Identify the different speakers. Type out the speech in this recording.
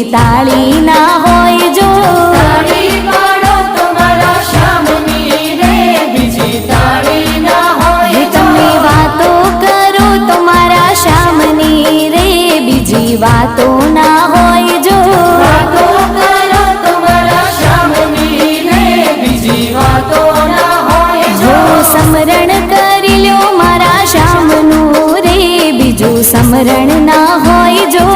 Speaker 1: તાળી ના હોય જો
Speaker 2: તાળી પાડો તમારા શ્યામની રે, બીજી તાળી ના હોય જો.
Speaker 1: તમે વાતો કરો તો મારા શ્યામની રે, બીજી વાતો ના હોય જો
Speaker 2: વાતો કરો તમારા શ્યામની રે, બીજી વાતો ના હોય જો.
Speaker 1: સમરણ કરી લ્યો મારા શ્યામનું રે, બીજું સમરણ ના હોય જો.